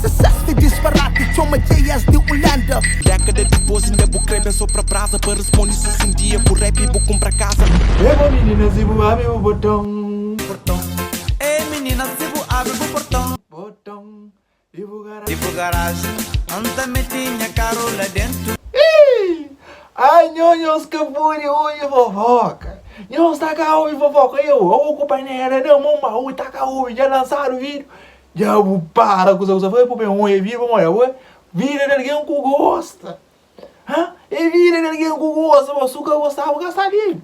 sucesso de disparate, chama JS de Holanda. Década depois ainda vou crer bem só pra brasa. Para responder isso um dia com rap e vou comprar casa. Eba meninas e vou abrir o botão. Ei meninas, se vou abrir o portão. Botão e vou Tipo garagem, onde me tinha caro lá dentro. Ai, nhonhos que furi, ui, fofoca. Nhonhos tá cá, ui, fofoca. Eu ocupo a nera, não, mamãe, ui, tá cá, ui, já lançaram o vídeo. Já vou para, coisa, foi pro meu ui, viva, olha, ui. Vira de alguém que gosta. Hã? E vira de alguém que gosta, mas o que gostava, gastar ali.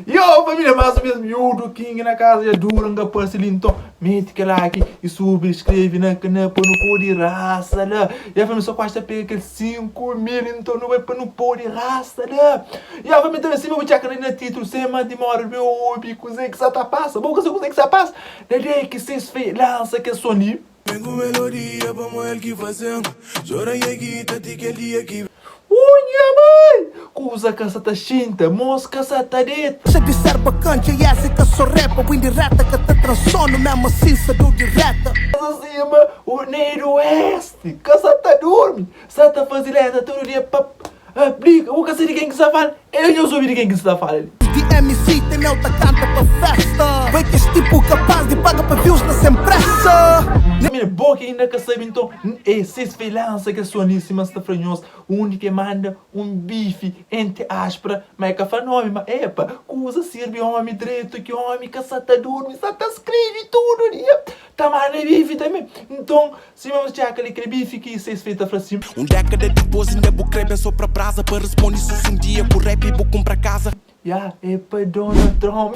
Yo, família, mais ou menos miúdo, King na casa, já duranga, parcelinho, então, mete que like e subscreve na canal para não pôr de raça, lá. E a família só gosta de pegar aqueles 5 mil, então não vai para não pôr de raça, lá. E a família também, se eu vou checar no título, sem mais demora, meu hobby, coisa que você tá passa, bom que você tá passa, daí que vocês fez, lança que é soninho. Tengo melodia, vamos el que fazendo. Chora e guita, ti que dia que Unha, mãe! Coisa que você tá chinta, mosca você tá dentro. Se disser bacana, JS que sou rapa, o indireta que te transona, mesmo assim se do direta. Acima, o Neiro Oeste, que você tá dormindo, você tá fazendo todo dia pra aplica, o que você de quem que você fala? Eu não soube de quem que você tá falando. De MC tem alta canta pra festa. Vai que esse tipo capaz de pagar para views na sem pressa. Minha boca ainda que sabe então, vocês lança que soníssima está franhosa, o único que manda um bife entre aspra, mas que faz nome, mas epa, coisa serve homem direito, que homem que você tá dormindo, você tá escreve tudo, dia, tá mais bife também. Então, se vamos chegar aquele bife que vocês fez pra cima. Década depois ainda vou crer bem só pra brasa. Para responder isso um dia com rap e vou comprar casa. Já, é para Donald Trump.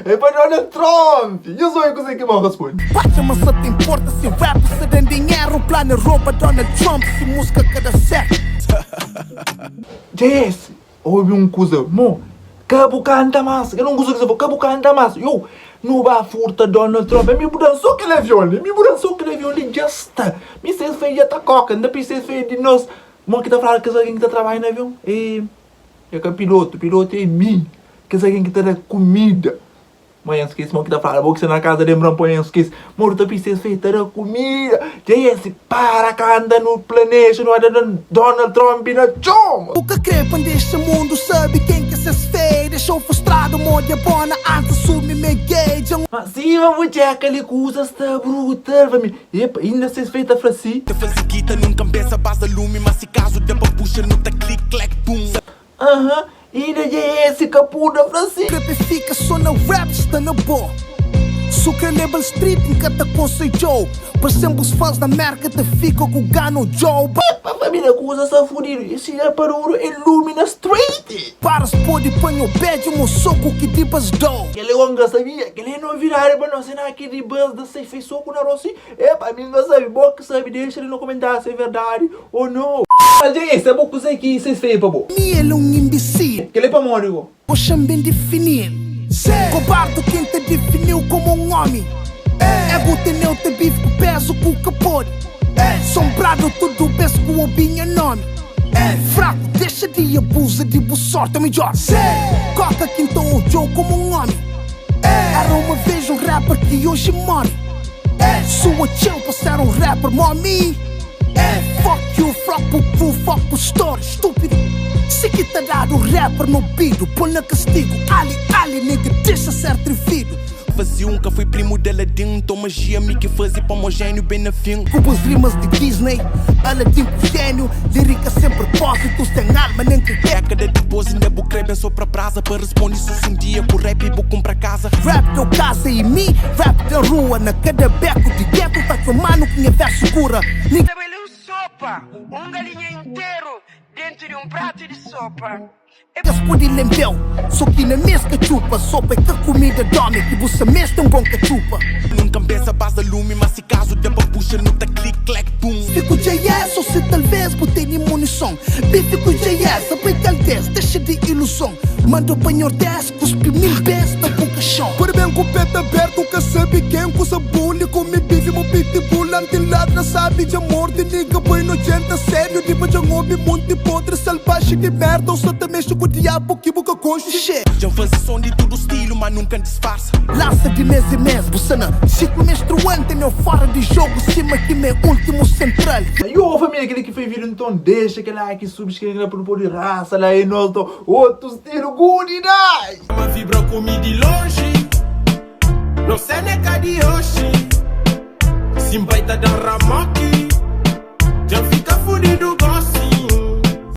É para Donald Trump. Eu sou eu que sei que vou responder. Baixa, mas só te importa se rap, se tem dinheiro, plano, roupa, Donald Trump, se música cada certo. JS, ouve um coisa, mo, cabo canta mais, eu não gosto que você for, cabo canta mais, eu, não vai furta Donald Trump, me mudan só que ele é violento, justa, me sei feio já tá coca, ainda pensei feio de nós, mo que tá falando que alguém que tá trabalhando no avião, é que piloto é mim, que alguém que tá da comida. Mãe, esquece, mão que tá falando, vou que você na casa lembrando, põe, esquece. Moro, tá pensando, feita da comida. JS, para cá, anda no planeta, não anda no Donald Trump na choma. O que crepa deste mundo sabe quem que se fez. Deixou frustrado, moda bona, antes sumi me gay. Mas se vamos ter aquele coisa, está brutal, família. Epa, ainda se feita pra si. Te fazer guita, nunca pensa, basta lume. Mas se caso dê pra puxar, não tá click, clack, boom. Aham, ainda JS, capuda pra si. Crepe fica só na rap, está na boa. Sucre label street, nunca te aconselhou. Parecemos os fãs da merca, te fica com o Gano Joe. Epa, família, coisa está fodida. Esse é para o Illumina Street. Para os pode põe o bad, um soco que dibas dou. Aquele longa sabia que ele não virar para nós cenar aqui de buzz da se fez soco na Rossi. Epa, a mim não sabe, boa que sabe, deixa ele no comentário se é verdade ou não. Mas JS, é bom que você que vocês fez, pabo. Ele é um imbecil. Que ele é para morrer, igual. Poxa, bem definir. Cobardo quem te definiu como um homem. Ego teneu te bife com peso com capone. Sombrado tudo bem com o binha nome. Fraco, deixa de abuso de boa sorte, melhor. Coca quem te odiou como um homem. Era uma vez um rapper que hoje morre. Sua chão para ser um rapper, mommy. Fuck you, fuck o true, fuck o story, estúpido. Se que tá dado rapper no bido, põe na castigo. Ali, nigga, deixa ser atrevido. Fazia um que foi primo dela dentro. Magia, me que fazia para homogêneo, bem na fim. Cubas rimas de Disney, Aladdin com gênio. Lírica sem propósitos, sem alma nem que Década depois ainda vou crer bem só pra brasa. Para responder isso um dia com rap e vou comprar casa. Rap deu casa e mim, rap da rua. Na cada beco de gueto, tá tomando que minha verso cura. Trabalhou sopa, galinha inteiro dentro de prato de sopa. Pode lembeu, só que na mesma chupa. Sopa é que a comida dorme, que você mesmo tem um bom cachupa. Nunca pensa, basta lume. Mas se caso dê pra puxar, não tá click, clack, boom. Fico JS, ou se talvez botei de munição. Bife com JS, aplica o 10, deixa de ilusão. Manda o banho 10, cuspe 1000 vezes na boca chão. Por bem com o peito aberto, que sabe quem usa bullying. Come bife, meu pitbull, anti-ladra, sabe de amor de nigga. Põe nojenta, sério, tipo de um homem muito podre, salvagem. coxa de merda, ou só te mexe com o diabo que boca coxa. Já faz som de todo estilo, mas nunca disfarça. Laça de mês em mês, bucana. Ciclo menstruante, meu fora de jogo, cima que meu último central. E ô família, aquele que foi vídeo, então deixa aquele like, subscreve para o de raça lá e nós do outro estilo good night. Uma vibra comigo de longe. Não sei nem cadê hoje. Simbaita da Ramaki. Já fica fudido.